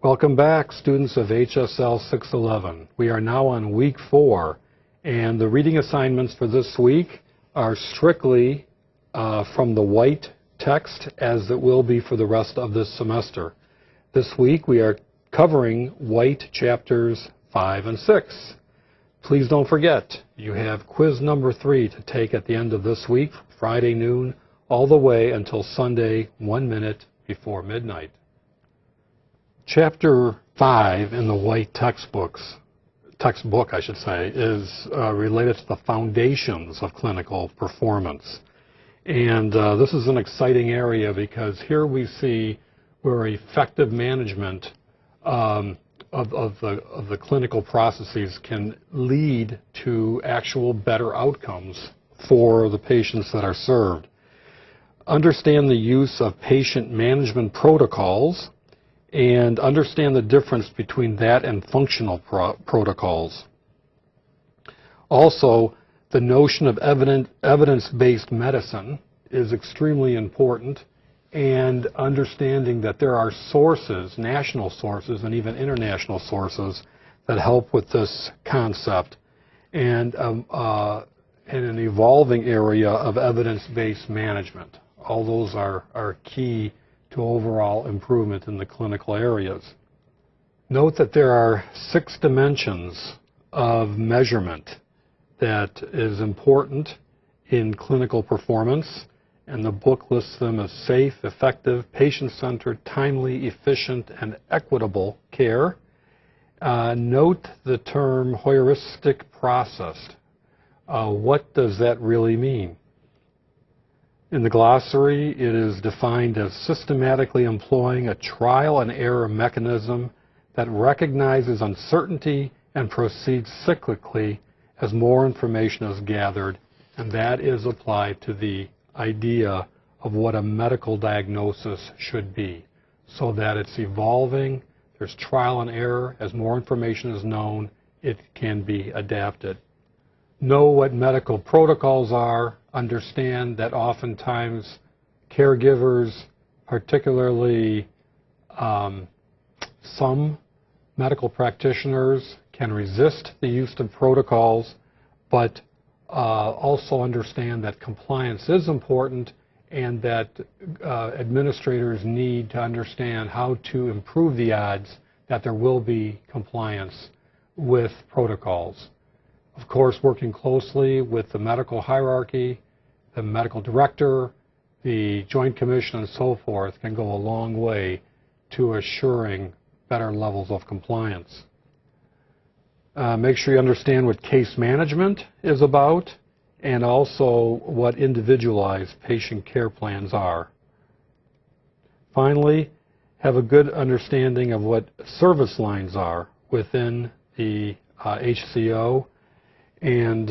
Welcome back, students of HSL 611. We are now on week 4, and the reading assignments for this week are strictly from the white text, as it will be for the rest of this semester. This week we are covering white chapters 5 and 6. Please don't forget, you have quiz number 3 to take at the end of this week, Friday noon, all the way until Sunday, 1 minute before midnight. Chapter 5 in the white textbook, is related to the foundations of clinical performance. And this is an exciting area because here we see where effective management of the clinical processes can lead to actual better outcomes for the patients that are served. Understand the use of patient management protocols and understand the difference between that and functional protocols. Also, the notion of evidence-based medicine is extremely important, and understanding that there are sources, national sources and even international sources, that help with this concept, and in an evolving area of evidence-based management. All those are key to overall improvement in the clinical areas. Note that there are 6 dimensions of measurement that is important in clinical performance, and the book lists them as safe, effective, patient-centered, timely, efficient, and equitable care. Note the term heuristic process. What does that really mean? In the glossary, it is defined as systematically employing a trial and error mechanism that recognizes uncertainty and proceeds cyclically as more information is gathered, and that is applied to the idea of what a medical diagnosis should be, so that it's evolving, there's trial and error. As more information is known, it can be adapted. Know what medical protocols are. Understand that oftentimes caregivers, particularly some medical practitioners, can resist the use of protocols, but also understand that compliance is important and that administrators need to understand how to improve the odds that there will be compliance with protocols. Of course, working closely with the medical hierarchy, the medical director, the Joint Commission, and so forth can go a long way to assuring better levels of compliance. Make sure you understand what case management is about and also what individualized patient care plans are. Finally, have a good understanding of what service lines are within the HCO. And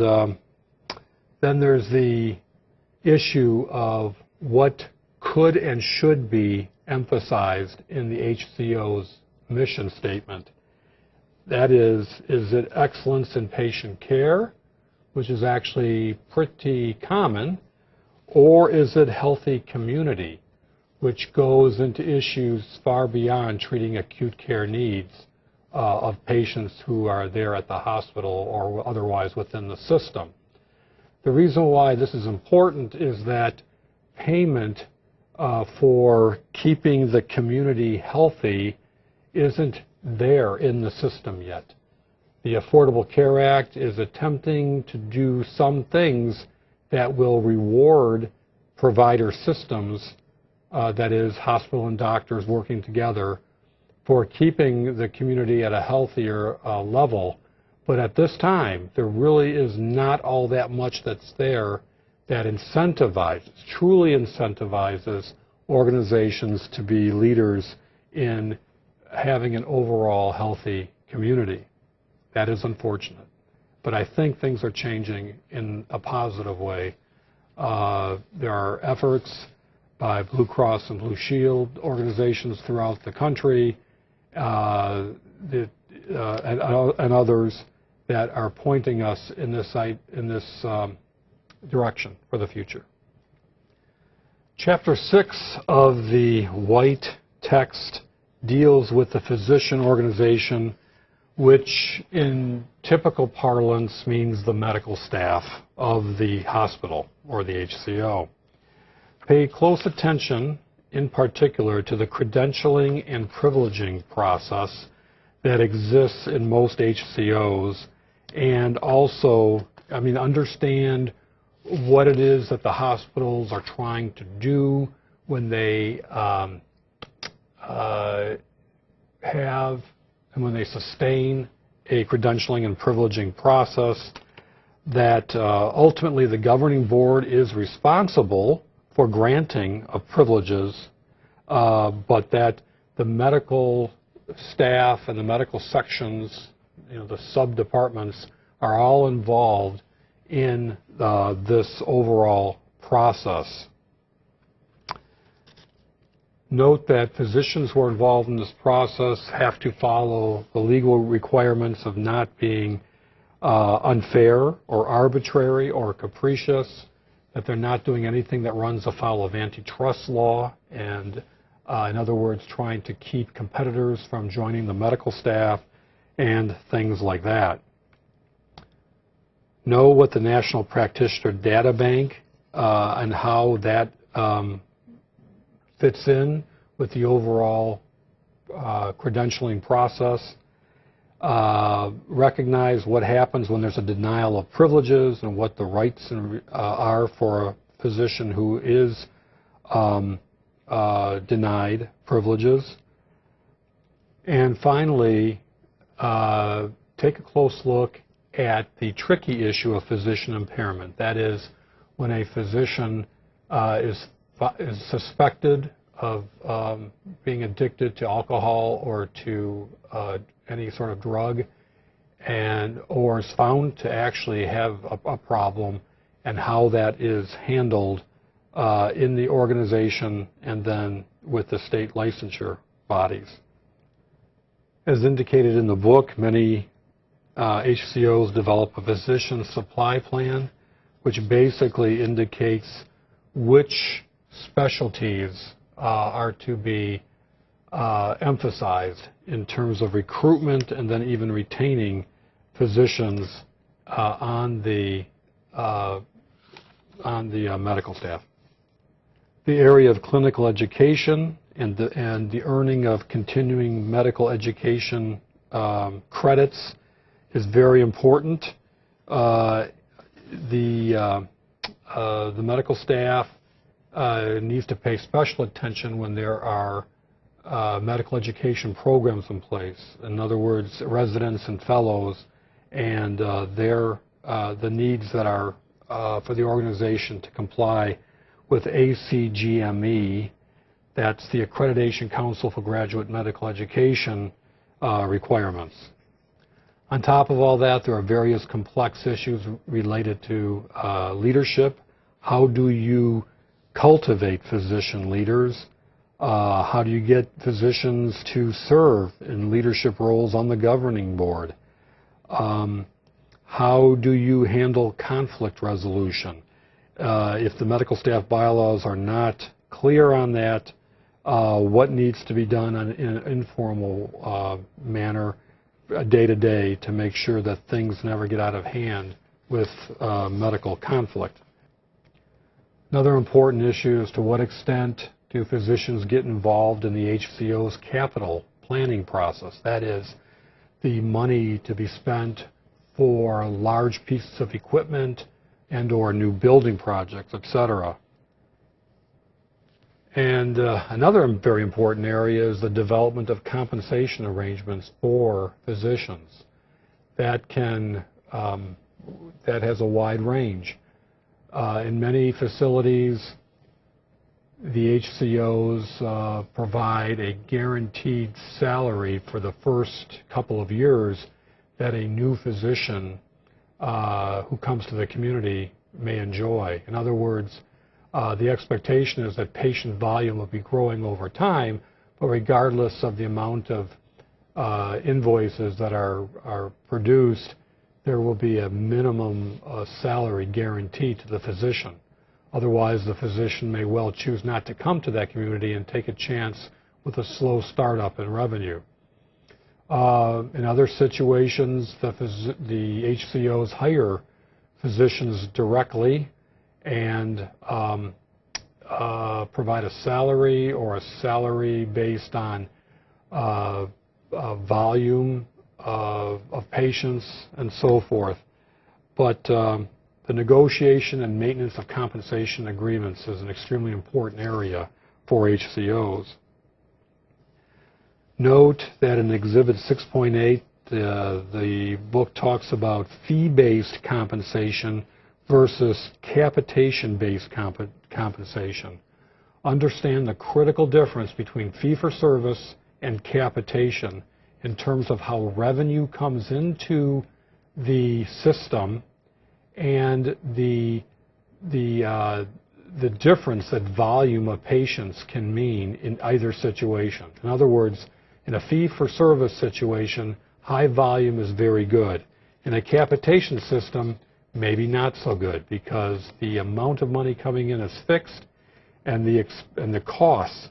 then there's the issue of what could and should be emphasized in the HCO's mission statement. That is it excellence in patient care, which is actually pretty common, or is it healthy community, which goes into issues far beyond treating acute care needs of patients who are there at the hospital or otherwise within the system. The reason why this is important is that payment for keeping the community healthy isn't there in the system yet. The Affordable Care Act is attempting to do some things that will reward provider systems, that is, hospital and doctors working together, for keeping the community at a healthier level. But at this time, there really is not all that much that's there that incentivizes, truly incentivizes organizations to be leaders in having an overall healthy community. That is unfortunate. But I think things are changing in a positive way. There are efforts by Blue Cross and Blue Shield organizations throughout the country and others that are pointing us in this direction for the future. Chapter 6 of the white text deals with the physician organization, which in typical parlance means the medical staff of the hospital or the HCO. Pay close attention in particular to the credentialing and privileging process that exists in most HCOs, and also, understand what it is that the hospitals are trying to do when they have and when they sustain a credentialing and privileging process, that ultimately the governing board is responsible for granting of privileges, but that the medical staff and the medical sections, the sub-departments, are all involved in this overall process. Note that physicians who are involved in this process have to follow the legal requirements of not being unfair or arbitrary or capricious, that they're not doing anything that runs afoul of antitrust law, and in other words, trying to keep competitors from joining the medical staff and things like that. Know what the National Practitioner Data Bank and how that fits in with the overall credentialing process. Recognize what happens when there's a denial of privileges and what the rights are for a physician who is denied privileges. And finally, take a close look at the tricky issue of physician impairment. That is, when a physician is suspected of being addicted to alcohol or to any sort of drug, or is found to actually have a problem, and how that is handled in the organization and then with the state licensure bodies. As indicated in the book, many HCOs develop a physician supply plan, which basically indicates which specialties are to be emphasized in terms of recruitment and then even retaining physicians on the medical staff. The area of clinical education and the earning of continuing medical education credits is very important. The medical staff needs to pay special attention when there are medical education programs in place. In other words, residents and fellows, and the needs that are for the organization to comply with ACGME. That's the Accreditation Council for Graduate Medical Education requirements. On top of all that, there are various complex issues related to leadership. How do you cultivate physician leaders? How do you get physicians to serve in leadership roles on the governing board? How do you handle conflict resolution? If the medical staff bylaws are not clear on that, what needs to be done in an informal manner day to day to make sure that things never get out of hand with medical conflict? Another important issue is to what extent do physicians get involved in the HCO's capital planning process. That is, the money to be spent for large pieces of equipment and or new building projects, etc. And another very important area is the development of compensation arrangements for physicians. That has a wide range. In many facilities, the HCOs provide a guaranteed salary for the first couple of years that a new physician who comes to the community may enjoy. In other words, the expectation is that patient volume will be growing over time, but regardless of the amount of invoices that are produced, there will be a minimum salary guaranteed to the physician. Otherwise, the physician may well choose not to come to that community and take a chance with a slow startup in revenue. In other situations, the HCOs hire physicians directly and provide a salary or a salary based on volume of patients and so forth. But the negotiation and maintenance of compensation agreements is an extremely important area for HCOs. Note that in Exhibit 6.8, the book talks about fee-based compensation versus capitation-based compensation. Understand the critical difference between fee-for-service and capitation in terms of how revenue comes into the system and the difference that volume of patients can mean in either situation. In other words, in a fee-for-service situation, high volume is very good. In a capitation system, maybe not so good, because the amount of money coming in is fixed, and the costs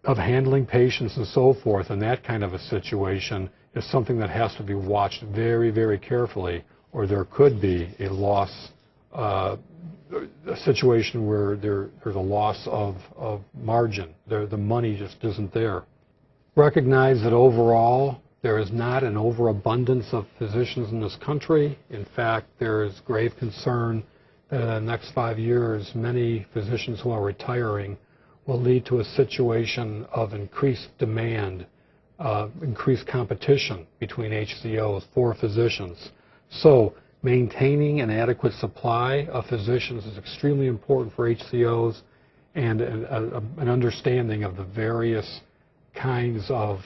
of handling patients and so forth in that kind of a situation is something that has to be watched very, very carefully, or there could be a loss, a situation where there's a loss of margin. The money just isn't there. Recognize that overall there is not an overabundance of physicians in this country. In fact, there is grave concern that in the next 5 years, many physicians who are retiring will lead to a situation of increased demand, increased competition between HCOs for physicians. So maintaining an adequate supply of physicians is extremely important for HCOs, and an understanding of the various kinds of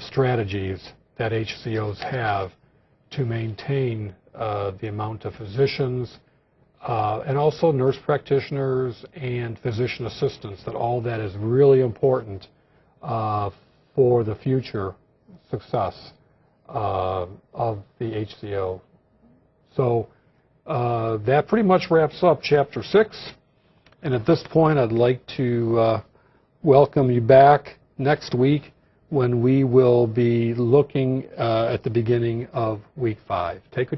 strategies that HCOs have to maintain the amount of physicians and also nurse practitioners and physician assistants, that all that is really important for the future success of the HCO. So that pretty much wraps up Chapter 6. And at this point, I'd like to welcome you back next week when we will be looking at the beginning of Week 5. Take good